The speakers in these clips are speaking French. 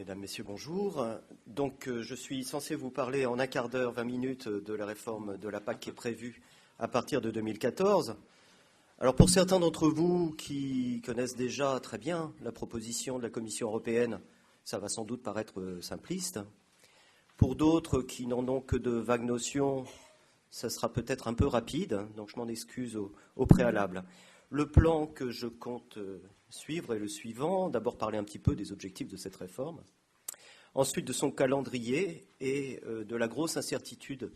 Mesdames, Messieurs, bonjour. Donc, je suis censé vous parler en un quart d'heure, 20 minutes de la réforme de la PAC qui est prévue à partir de 2014. Alors, pour certains d'entre vous qui connaissent déjà très bien la proposition de la Commission européenne, ça va sans doute paraître simpliste. Pour d'autres qui n'en ont que de vagues notions, ça sera peut-être un peu rapide, donc je m'en excuse au préalable. Le plan que je compte suivre est le suivant. D'abord parler un petit peu des objectifs de cette réforme, ensuite de son calendrier et de la grosse incertitude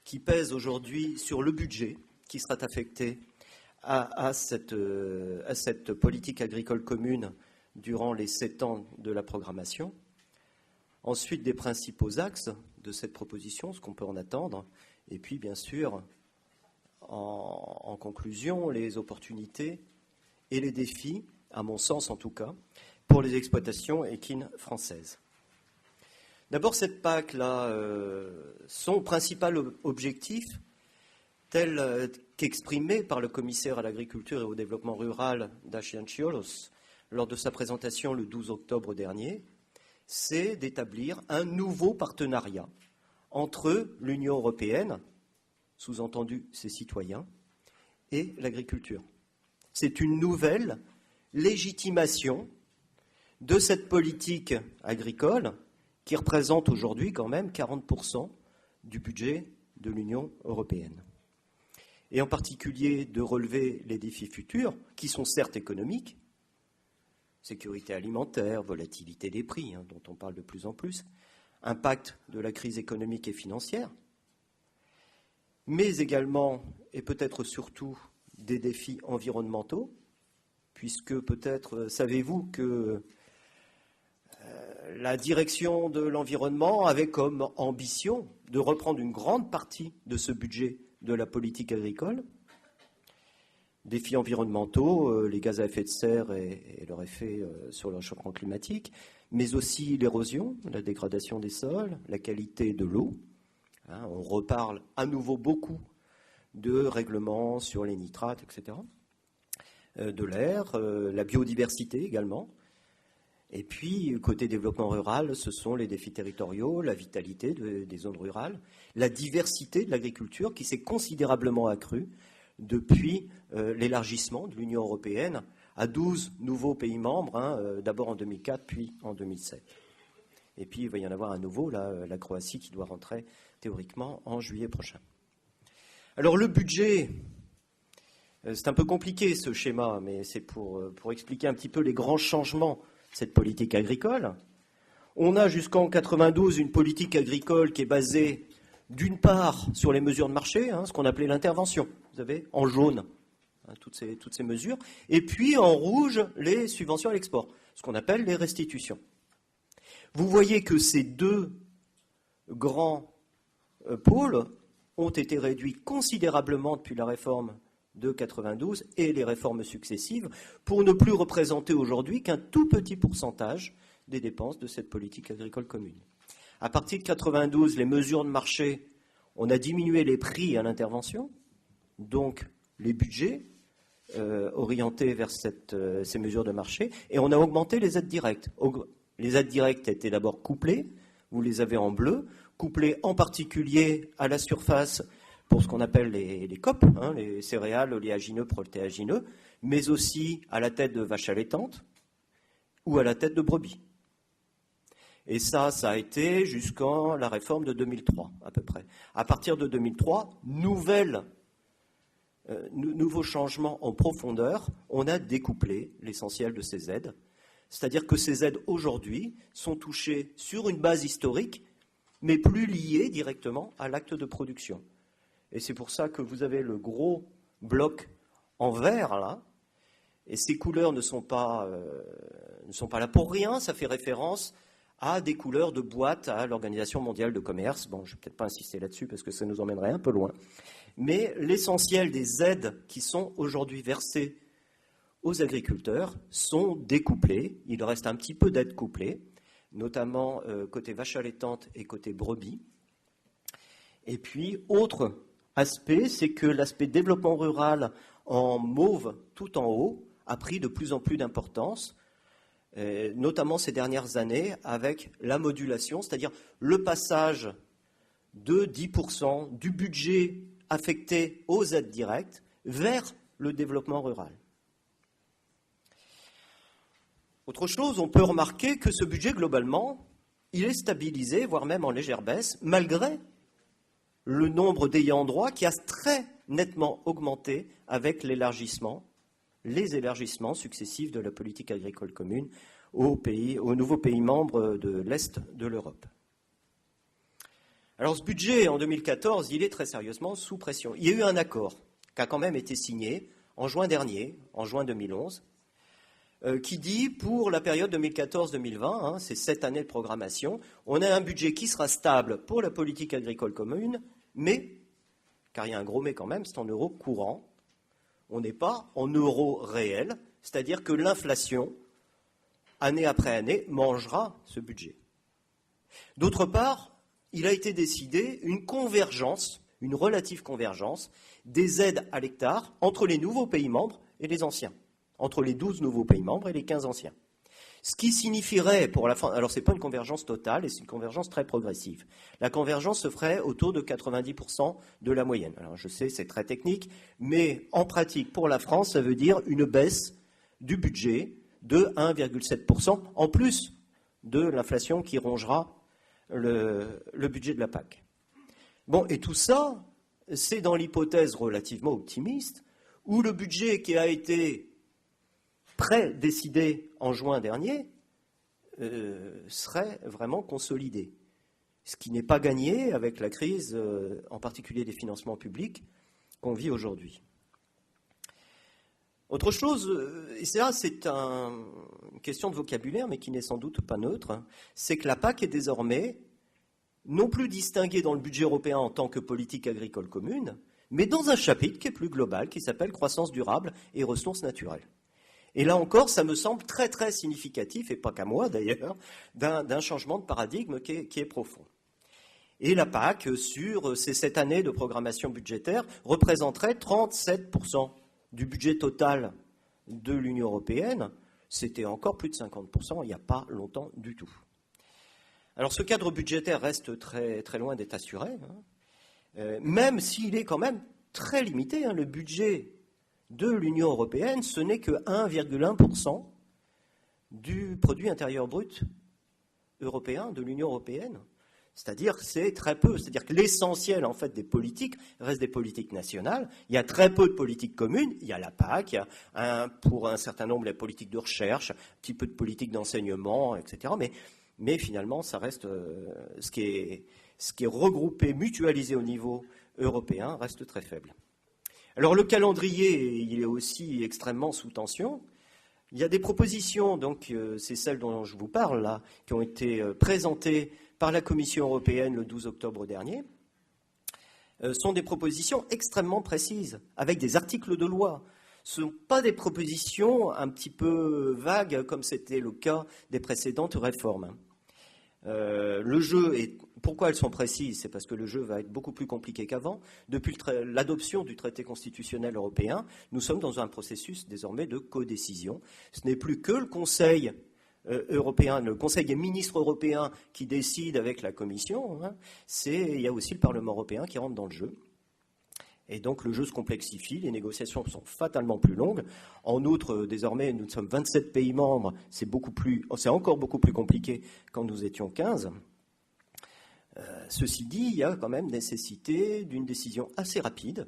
qui pèse aujourd'hui sur le budget qui sera affecté à cette politique agricole commune durant les 7 ans de la programmation. Ensuite, des principaux axes de cette proposition, ce qu'on peut en attendre, et puis bien sûr, en conclusion, les opportunités et les défis, à mon sens en tout cas, pour les exploitations équines françaises. D'abord, cette PAC-là, son principal objectif, tel qu'exprimé par le commissaire à l'agriculture et au développement rural, Dacian Cioloș, lors de sa présentation le 12 octobre dernier, c'est d'établir un nouveau partenariat entre l'Union européenne, sous-entendu ses citoyens, et l'agriculture. C'est une nouvelle légitimation de cette politique agricole qui représente aujourd'hui quand même 40% du budget de l'Union européenne. Et en particulier de relever les défis futurs, qui sont certes économiques, sécurité alimentaire, volatilité des prix, dont on parle de plus en plus, impact de la crise économique et financière, mais également, et peut-être surtout, des défis environnementaux, puisque peut-être savez-vous que la direction de l'environnement avait comme ambition de reprendre une grande partie de ce budget de la politique agricole. Défis environnementaux, les gaz à effet de serre et leur effet sur le réchauffement climatique, mais aussi l'érosion, la dégradation des sols, la qualité de l'eau. On reparle à nouveau beaucoup de règlements sur les nitrates, etc., de l'air, la biodiversité également. Et puis, côté développement rural, ce sont les défis territoriaux, la vitalité des zones rurales, la diversité de l'agriculture qui s'est considérablement accrue depuis l'élargissement de l'Union européenne à 12 nouveaux pays membres, d'abord en 2004, puis en 2007. Et puis, il va y en avoir un nouveau, la Croatie, qui doit rentrer théoriquement en juillet prochain. Alors, le budget, c'est un peu compliqué ce schéma, mais c'est pour expliquer un petit peu les grands changements de cette politique agricole. On a jusqu'en 92 une politique agricole qui est basée d'une part sur les mesures de marché, ce qu'on appelait l'intervention, vous savez, en jaune, toutes ces mesures, et puis en rouge, les subventions à l'export, ce qu'on appelle les restitutions. Vous voyez que ces deux grands pôles ont été réduits considérablement depuis la réforme de 92 et les réformes successives pour ne plus représenter aujourd'hui qu'un tout petit pourcentage des dépenses de cette politique agricole commune. À partir de 92, les mesures de marché, on a diminué les prix à l'intervention, donc les budgets orientés vers ces mesures de marché, et on a augmenté les aides directes. Les aides directes étaient d'abord couplées, vous les avez en bleu, couplées en particulier à la surface pour ce qu'on appelle les COP, les céréales, oléagineux, protéagineux, mais aussi à la tête de vaches allaitantes ou à la tête de brebis. Et ça a été jusqu'en la réforme de 2003, à peu près. À partir de 2003, nouveau changement en profondeur, on a découplé l'essentiel de ces aides. C'est-à-dire que ces aides, aujourd'hui, sont touchées sur une base historique, mais plus liées directement à l'acte de production. Et c'est pour ça que vous avez le gros bloc en vert, là, et ces couleurs ne sont pas là pour rien, ça fait référence à des couleurs de boîte à l'Organisation mondiale de commerce. Bon, je ne vais peut-être pas insister là-dessus parce que ça nous emmènerait un peu loin. Mais l'essentiel des aides qui sont aujourd'hui versées aux agriculteurs sont découplées. Il reste un petit peu d'aides couplées, notamment côté vaches allaitantes et côté brebis. Et puis, autre aspect, c'est que l'aspect développement rural en mauve tout en haut a pris de plus en plus d'importance. notamment ces dernières années, avec la modulation, c'est-à-dire le passage de 10% du budget affecté aux aides directes vers le développement rural. Autre chose, on peut remarquer que ce budget, globalement, il est stabilisé, voire même en légère baisse, malgré le nombre d'ayants droit qui a très nettement augmenté avec les élargissements successifs de la politique agricole commune aux nouveaux pays membres de l'Est de l'Europe. Alors ce budget, en 2014, il est très sérieusement sous pression. Il y a eu un accord qui a quand même été signé en juin dernier, en juin 2011, qui dit pour la période 2014-2020, ces 7 années de programmation, on a un budget qui sera stable pour la politique agricole commune, mais, car il y a un gros mais quand même, c'est en euros courants, on n'est pas en euros réels, c'est-à-dire que l'inflation, année après année, mangera ce budget. D'autre part, il a été décidé une convergence, une relative convergence, des aides à l'hectare entre les nouveaux pays membres et les anciens, entre les 12 nouveaux pays membres et les 15 anciens. Ce qui signifierait pour la France, alors ce n'est pas une convergence totale, et c'est une convergence très progressive. La convergence se ferait autour de 90% de la moyenne. Alors je sais, c'est très technique, mais en pratique, pour la France, ça veut dire une baisse du budget de 1,7%, en plus de l'inflation qui rongera le budget de la PAC. Bon, et tout ça, c'est dans l'hypothèse relativement optimiste, où le budget qui a été décidé en juin dernier serait vraiment consolidé. Ce qui n'est pas gagné avec la crise, en particulier des financements publics, qu'on vit aujourd'hui. Autre chose, et ça c'est une question de vocabulaire, mais qui n'est sans doute pas neutre, c'est que la PAC est désormais non plus distinguée dans le budget européen en tant que politique agricole commune, mais dans un chapitre qui est plus global, qui s'appelle croissance durable et ressources naturelles. Et là encore, ça me semble très très significatif, et pas qu'à moi d'ailleurs, d'un changement de paradigme qui est profond. Et la PAC, sur ces 7 années de programmation budgétaire, représenterait 37% du budget total de l'Union européenne. C'était encore plus de 50% il n'y a pas longtemps du tout. Alors ce cadre budgétaire reste très, très loin d'être assuré, même s'il est quand même très limité. Le budget de l'Union européenne, ce n'est que 1,1% du produit intérieur brut européen de l'Union européenne. C'est-à-dire que c'est très peu. C'est-à-dire que l'essentiel, en fait, des politiques reste des politiques nationales. Il y a très peu de politiques communes. Il y a la PAC, il y a pour un certain nombre les politiques de recherche, un petit peu de politique d'enseignement, etc. Mais finalement, ça reste ce qui est regroupé, mutualisé au niveau européen, reste très faible. Alors le calendrier, il est aussi extrêmement sous tension. Il y a des propositions, donc c'est celles dont je vous parle là, qui ont été présentées par la Commission européenne le 12 octobre dernier, sont des propositions extrêmement précises, avec des articles de loi. Ce ne sont pas des propositions un petit peu vagues, comme c'était le cas des précédentes réformes. Le jeu, et pourquoi elles sont précises? C'est parce que le jeu va être beaucoup plus compliqué qu'avant. Depuis l'adoption du traité constitutionnel européen, nous sommes dans un processus désormais de codécision. Ce n'est plus que le Conseil européen, le Conseil des ministres européens qui décide avec la Commission. Il y a aussi le Parlement européen qui rentre dans le jeu. Et donc le jeu se complexifie, les négociations sont fatalement plus longues. En outre, désormais, nous sommes 27 pays membres, c'est encore beaucoup plus compliqué quand nous étions 15. Ceci dit, il y a quand même nécessité d'une décision assez rapide,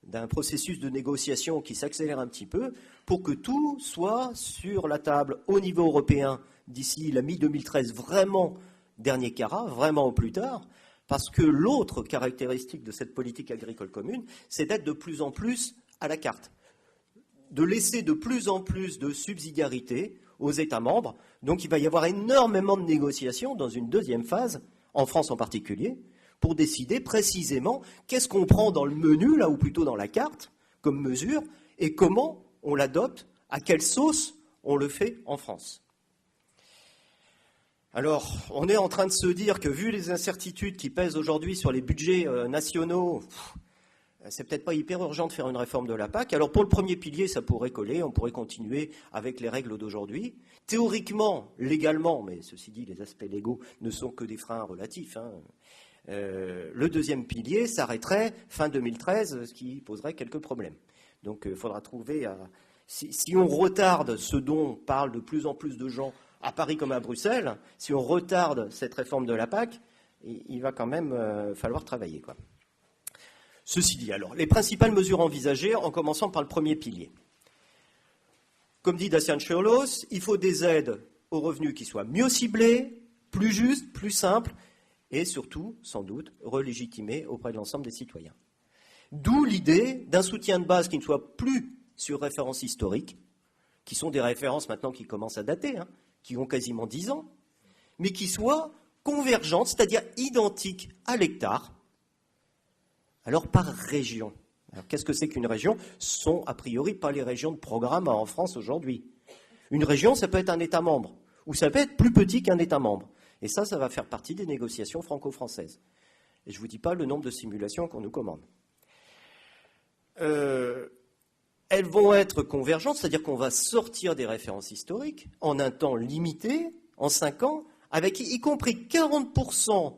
d'un processus de négociation qui s'accélère un petit peu, pour que tout soit sur la table au niveau européen d'ici la mi-2013, vraiment dernier carat, vraiment au plus tard. Parce que l'autre caractéristique de cette politique agricole commune, c'est d'être de plus en plus à la carte, de laisser de plus en plus de subsidiarité aux États membres. Donc il va y avoir énormément de négociations dans une deuxième phase, en France en particulier, pour décider précisément qu'est-ce qu'on prend dans le menu, là, ou plutôt dans la carte, comme mesure, et comment on l'adopte, à quelle sauce on le fait en France. Alors, on est en train de se dire que, vu les incertitudes qui pèsent aujourd'hui sur les budgets nationaux, c'est peut-être pas hyper urgent de faire une réforme de la PAC. Alors pour le premier pilier, ça pourrait coller, on pourrait continuer avec les règles d'aujourd'hui. Théoriquement, légalement, mais ceci dit, les aspects légaux ne sont que des freins relatifs, hein. Le deuxième pilier s'arrêterait fin 2013, ce qui poserait quelques problèmes. Donc il faudra trouver... Si on retarde ce dont parlent de plus en plus de gens à Paris comme à Bruxelles, si on retarde cette réforme de la PAC, il va quand même falloir travailler, quoi. Ceci dit, alors, les principales mesures envisagées, en commençant par le premier pilier. Comme dit Dacian Cioloș, il faut des aides aux revenus qui soient mieux ciblées, plus justes, plus simples, et surtout, sans doute, relégitimées auprès de l'ensemble des citoyens. D'où l'idée d'un soutien de base qui ne soit plus sur références historiques, qui sont des références maintenant qui commencent à dater, hein, qui ont quasiment 10 ans, mais qui soient convergentes, c'est-à-dire identiques à l'hectare, alors par région. Alors, qu'est-ce que c'est qu'une région? Ce sont a priori pas les régions de programme en France aujourd'hui. Une région, ça peut être un État membre, ou ça peut être plus petit qu'un État membre. Et ça va faire partie des négociations franco-françaises. Et je ne vous dis pas le nombre de simulations qu'on nous commande. Elles vont être convergentes, c'est-à-dire qu'on va sortir des références historiques en un temps limité, en 5 ans, avec y compris 40%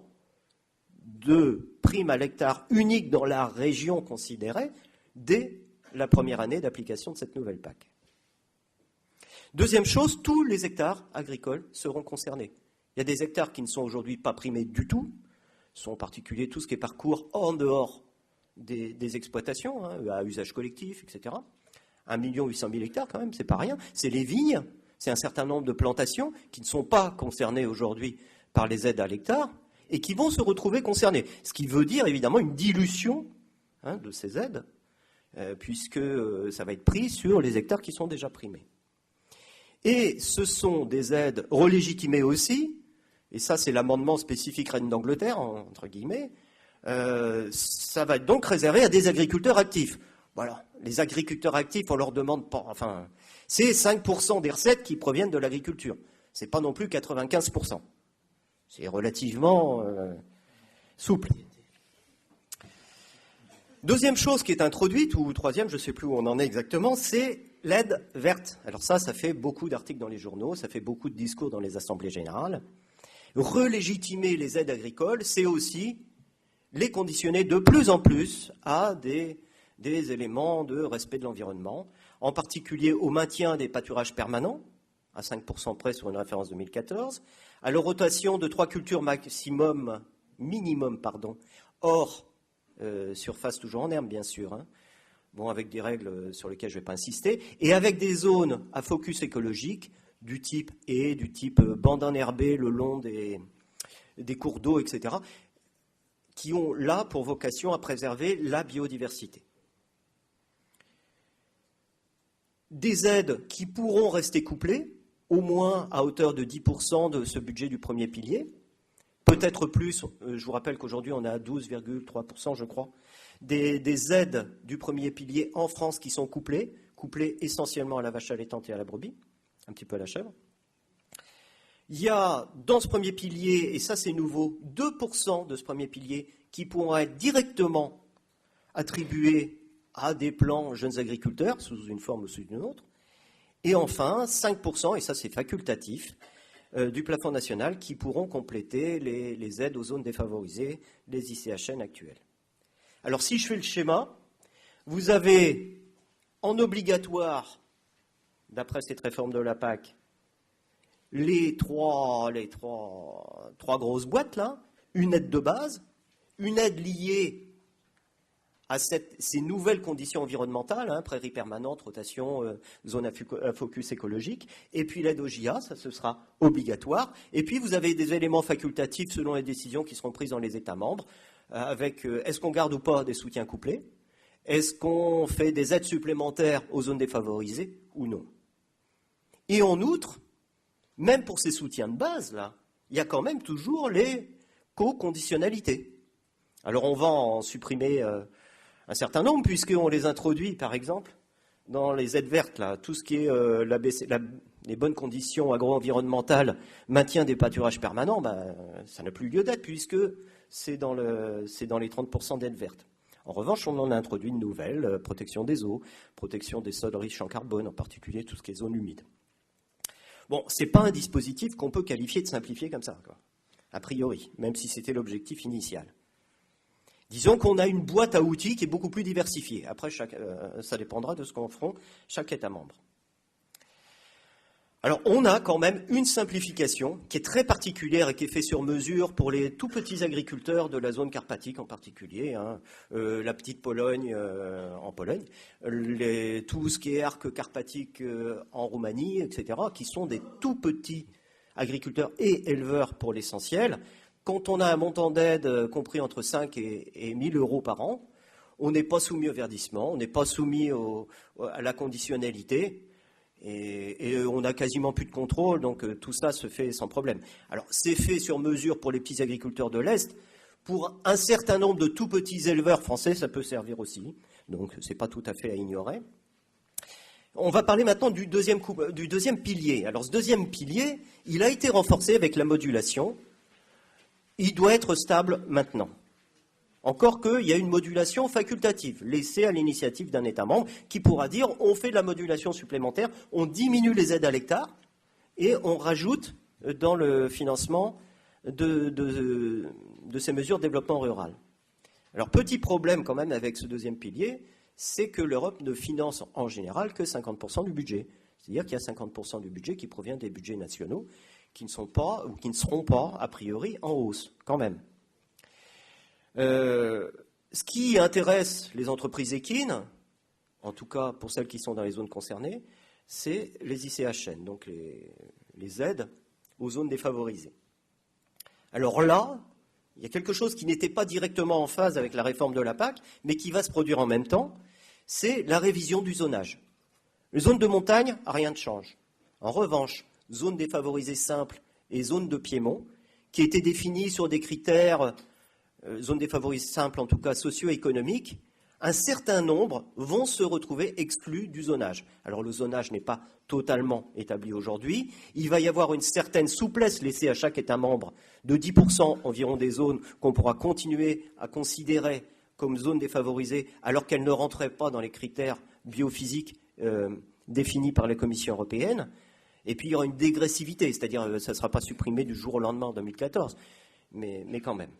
de primes à l'hectare unique dans la région considérée dès la première année d'application de cette nouvelle PAC. Deuxième chose, tous les hectares agricoles seront concernés. Il y a des hectares qui ne sont aujourd'hui pas primés du tout, sont en particulier tout ce qui est parcours en dehors des exploitations, hein, à usage collectif, etc. 1 800 000 hectares quand même, c'est pas rien. C'est les vignes, c'est un certain nombre de plantations qui ne sont pas concernées aujourd'hui par les aides à l'hectare et qui vont se retrouver concernées. Ce qui veut dire évidemment une dilution, hein, de ces aides, puisque ça va être pris sur les hectares qui sont déjà primés. Et ce sont des aides relégitimées aussi, et ça c'est l'amendement spécifique Reine d'Angleterre, entre guillemets, ça va être donc réservé à des agriculteurs actifs. Voilà, les agriculteurs actifs, on leur demande pas, enfin, c'est 5% des recettes qui proviennent de l'agriculture. C'est pas non plus 95%. C'est relativement souple. Deuxième chose qui est introduite, ou troisième, je ne sais plus où on en est exactement, c'est l'aide verte. Alors ça fait beaucoup d'articles dans les journaux, ça fait beaucoup de discours dans les assemblées générales. Relégitimer les aides agricoles, c'est aussi les conditionner de plus en plus à des éléments de respect de l'environnement, en particulier au maintien des pâturages permanents, à 5% près sur une référence 2014, à la rotation de 3 cultures minimum, hors surface toujours en herbe, bien sûr, hein. Bon, avec des règles sur lesquelles je ne vais pas insister, et avec des zones à focus écologique du type bande enherbée le long des cours d'eau, etc., qui ont là pour vocation à préserver la biodiversité. Des aides qui pourront rester couplées, au moins à hauteur de 10% de ce budget du premier pilier, peut-être plus, je vous rappelle qu'aujourd'hui on est à 12,3%, je crois, des aides du premier pilier en France qui sont couplées essentiellement à la vache allaitante et à la brebis, un petit peu à la chèvre. Il y a dans ce premier pilier, et ça c'est nouveau, 2% de ce premier pilier qui pourront être directement attribués à des plans jeunes agriculteurs, sous une forme ou sous une autre. Et enfin, 5%, et ça c'est facultatif, du plafond national qui pourront compléter les aides aux zones défavorisées, les ICHN actuelles. Alors si je fais le schéma, vous avez en obligatoire, d'après cette réforme de la PAC, les trois grosses boîtes là, une aide de base, une aide liée à ces nouvelles conditions environnementales, hein, prairies permanentes, rotation, zone à focus écologique, et puis l'aide au JA, ça ce sera obligatoire. Et puis vous avez des éléments facultatifs selon les décisions qui seront prises dans les États membres, avec est-ce qu'on garde ou pas des soutiens couplés, est-ce qu'on fait des aides supplémentaires aux zones défavorisées ou non. Et en outre, même pour ces soutiens de base, là, il y a quand même toujours les co-conditionnalités. Alors on va en supprimer un certain nombre, puisqu'on les introduit, par exemple, dans les aides vertes, là, tout ce qui est les bonnes conditions agro-environnementales, maintien des pâturages permanents, ça n'a plus lieu d'être, puisque c'est dans les 30% d'aides vertes. En revanche, on en a introduit une nouvelle, protection des eaux, protection des sols riches en carbone, en particulier tout ce qui est zones humides. Bon, ce n'est pas un dispositif qu'on peut qualifier de simplifié comme ça, quoi, a priori, même si c'était l'objectif initial. Disons qu'on a une boîte à outils qui est beaucoup plus diversifiée. Après, ça dépendra de ce qu'en feront chaque État membre. Alors, on a quand même une simplification qui est très particulière et qui est faite sur mesure pour les tout petits agriculteurs de la zone carpatique en particulier, la petite Pologne en Pologne, tout ce qui est arc carpatique en Roumanie, etc., qui sont des tout petits agriculteurs et éleveurs pour l'essentiel. Quand on a un montant d'aide compris entre 5 et 1 000 euros par an, on n'est pas soumis au verdissement, on n'est pas soumis à la conditionnalité. Et on n'a quasiment plus de contrôle, donc tout ça se fait sans problème. Alors, c'est fait sur mesure pour les petits agriculteurs de l'Est. Pour un certain nombre de tout petits éleveurs français, ça peut servir aussi. Donc, ce n'est pas tout à fait à ignorer. On va parler maintenant du deuxième pilier. Alors, ce deuxième pilier, il a été renforcé avec la modulation. Il doit être stable maintenant. Encore qu'il y a une modulation facultative, laissée à l'initiative d'un État membre, qui pourra dire on fait de la modulation supplémentaire, on diminue les aides à l'hectare et on rajoute dans le financement de ces mesures de développement rural. Alors, petit problème quand même avec ce deuxième pilier, c'est que l'Europe ne finance en général que 50% du budget. C'est-à-dire qu'il y a 50% du budget qui provient des budgets nationaux, qui ne sont pas ou qui ne seront pas, a priori, en hausse, quand même. Ce qui intéresse les entreprises équines, en tout cas pour celles qui sont dans les zones concernées, c'est les ICHN, donc les aides aux zones défavorisées. Alors là, il y a quelque chose qui n'était pas directement en phase avec la réforme de la PAC, mais qui va se produire en même temps, c'est la révision du zonage. Les zones de montagne, rien ne change. En revanche, zones défavorisées simples et zones de piémont, qui étaient définies sur des critères zones défavorisées simples, en tout cas socio-économiques, un certain nombre vont se retrouver exclus du zonage. Alors le zonage n'est pas totalement établi aujourd'hui. Il va y avoir une certaine souplesse laissée à chaque État membre de 10% environ des zones qu'on pourra continuer à considérer comme zones défavorisées alors qu'elles ne rentraient pas dans les critères biophysiques définis par la Commission européenne. Et puis il y aura une dégressivité, c'est-à-dire que ça ne sera pas supprimé du jour au lendemain en 2014, mais quand même.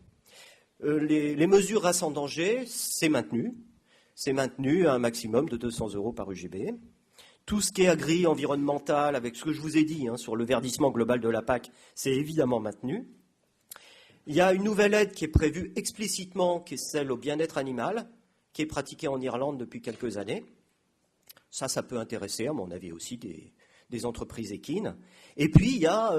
Les mesures races en danger, c'est maintenu. C'est maintenu à un maximum de 200 € par UGB. Tout ce qui est agri-environnemental, avec ce que je vous ai dit sur le verdissement global de la PAC, c'est évidemment maintenu. Il y a une nouvelle aide qui est prévue explicitement, qui est celle au bien-être animal, qui est pratiquée en Irlande depuis quelques années. Ça peut intéresser, à mon avis aussi, des entreprises équines. Et puis, il y a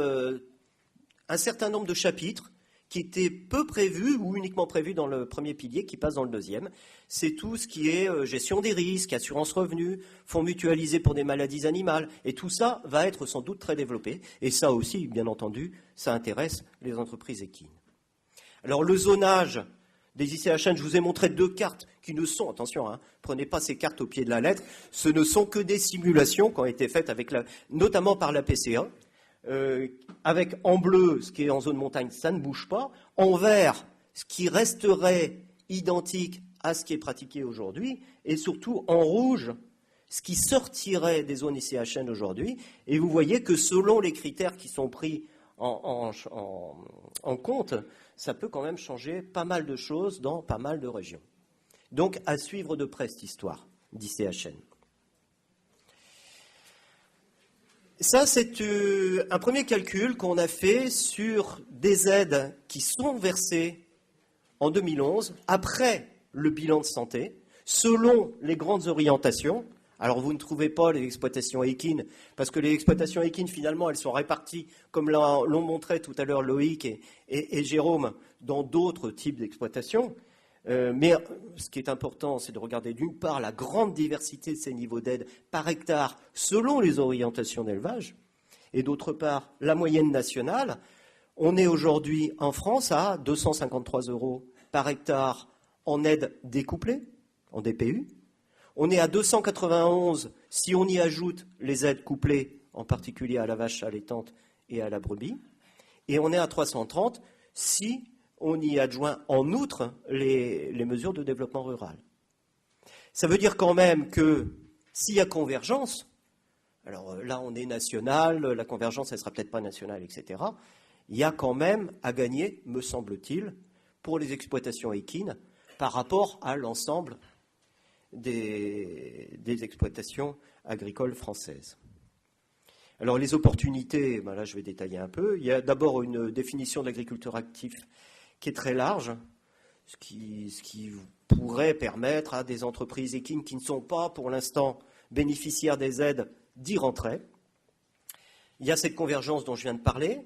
un certain nombre de chapitres qui était peu prévu ou uniquement prévu dans le premier pilier, qui passe dans le deuxième. C'est tout ce qui est gestion des risques, assurance revenu, fonds mutualisés pour des maladies animales. Et tout ça va être sans doute très développé. Et ça aussi, bien entendu, ça intéresse les entreprises équines. Alors le zonage des ICHN, je vous ai montré 2 cartes qui ne sont, attention, prenez pas ces cartes au pied de la lettre, ce ne sont que des simulations qui ont été faites notamment par la PCA. Avec en bleu, ce qui est en zone montagne, ça ne bouge pas. En vert, ce qui resterait identique à ce qui est pratiqué aujourd'hui. Et surtout, en rouge, ce qui sortirait des zones ICHN aujourd'hui. Et vous voyez que selon les critères qui sont pris en compte, ça peut quand même changer pas mal de choses dans pas mal de régions. Donc, à suivre de près cette histoire d'ICHN. Ça, c'est un premier calcul qu'on a fait sur des aides qui sont versées en 2011, après le bilan de santé, selon les grandes orientations. Alors, vous ne trouvez pas les exploitations équines, parce que les exploitations équines, finalement, elles sont réparties, comme l'ont montré tout à l'heure Loïc et Jérôme, dans d'autres types d'exploitations. Mais ce qui est important, c'est de regarder d'une part la grande diversité de ces niveaux d'aide par hectare selon les orientations d'élevage, et d'autre part la moyenne nationale. On est aujourd'hui en France à 253 € par hectare en aide découplée, en DPU. On est à 291 si on y ajoute les aides couplées, en particulier à la vache allaitante et à la brebis. Et on est à 330 si on y adjoint en outre les mesures de développement rural. Ça veut dire quand même que s'il y a convergence, alors là on est national, la convergence elle ne sera peut-être pas nationale, etc., il y a quand même à gagner, me semble-t-il, pour les exploitations équines par rapport à l'ensemble des exploitations agricoles françaises. Alors les opportunités, ben là je vais détailler un peu. Il y a d'abord une définition de l'agriculteur actif qui est très large, ce qui pourrait permettre à des entreprises équines qui ne sont pas pour l'instant bénéficiaires des aides d'y rentrer. Il y a cette convergence dont je viens de parler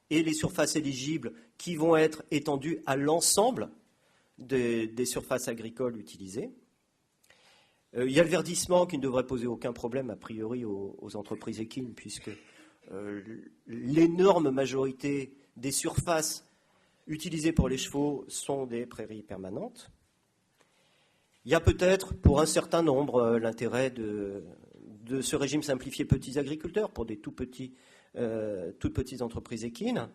et les surfaces éligibles qui vont être étendues à l'ensemble des surfaces agricoles utilisées. Il y a le verdissement qui ne devrait poser aucun problème a priori aux entreprises équines puisque l'énorme majorité des surfaces utilisées pour les chevaux sont des prairies permanentes. Il y a peut-être pour un certain nombre l'intérêt de ce régime simplifié petits agriculteurs pour des toutes petites entreprises équines.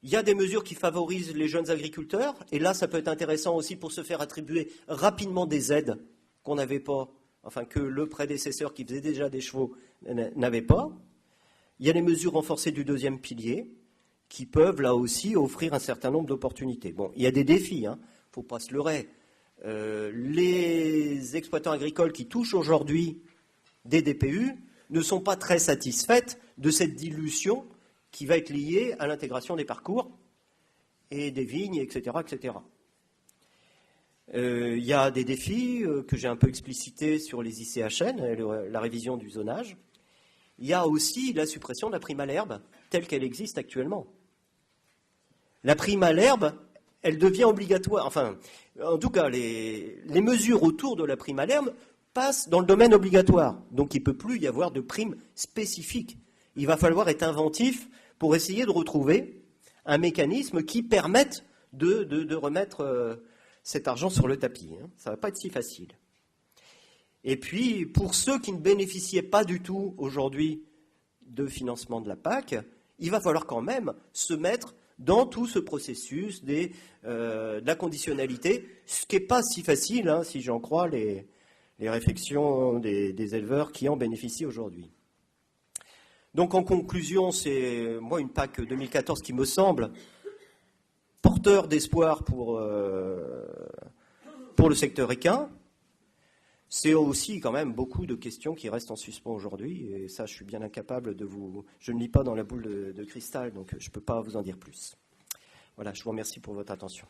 Il y a des mesures qui favorisent les jeunes agriculteurs et là ça peut être intéressant aussi pour se faire attribuer rapidement des aides qu'on n'avait pas, enfin que le prédécesseur qui faisait déjà des chevaux n'avait pas. Il y a les mesures renforcées du deuxième pilier qui peuvent là aussi offrir un certain nombre d'opportunités. Bon, il y a des défis, il ne faut pas se leurrer. Les exploitants agricoles qui touchent aujourd'hui des DPU ne sont pas très satisfaites de cette dilution qui va être liée à l'intégration des parcours et des vignes, etc., etc. Il y a des défis que j'ai un peu explicités sur les ICHN, la révision du zonage. Il y a aussi la suppression de la prime à l'herbe telle qu'elle existe actuellement. La prime à l'herbe, elle devient obligatoire. Enfin, en tout cas, les mesures autour de la prime à l'herbe passent dans le domaine obligatoire. Donc, il ne peut plus y avoir de prime spécifique. Il va falloir être inventif pour essayer de retrouver un mécanisme qui permette de remettre cet argent sur le tapis. Ça ne va pas être si facile. Et puis, pour ceux qui ne bénéficiaient pas du tout aujourd'hui de financement de la PAC, il va falloir quand même se mettre dans tout ce processus de la conditionnalité, ce qui n'est pas si facile, si j'en crois les réflexions des éleveurs qui en bénéficient aujourd'hui. Donc en conclusion, c'est moi une PAC 2014 qui me semble porteur d'espoir pour le secteur équin. C'est aussi quand même beaucoup de questions qui restent en suspens aujourd'hui, et ça je suis bien incapable de vous... Je ne lis pas dans la boule de cristal, donc je ne peux pas vous en dire plus. Voilà, je vous remercie pour votre attention.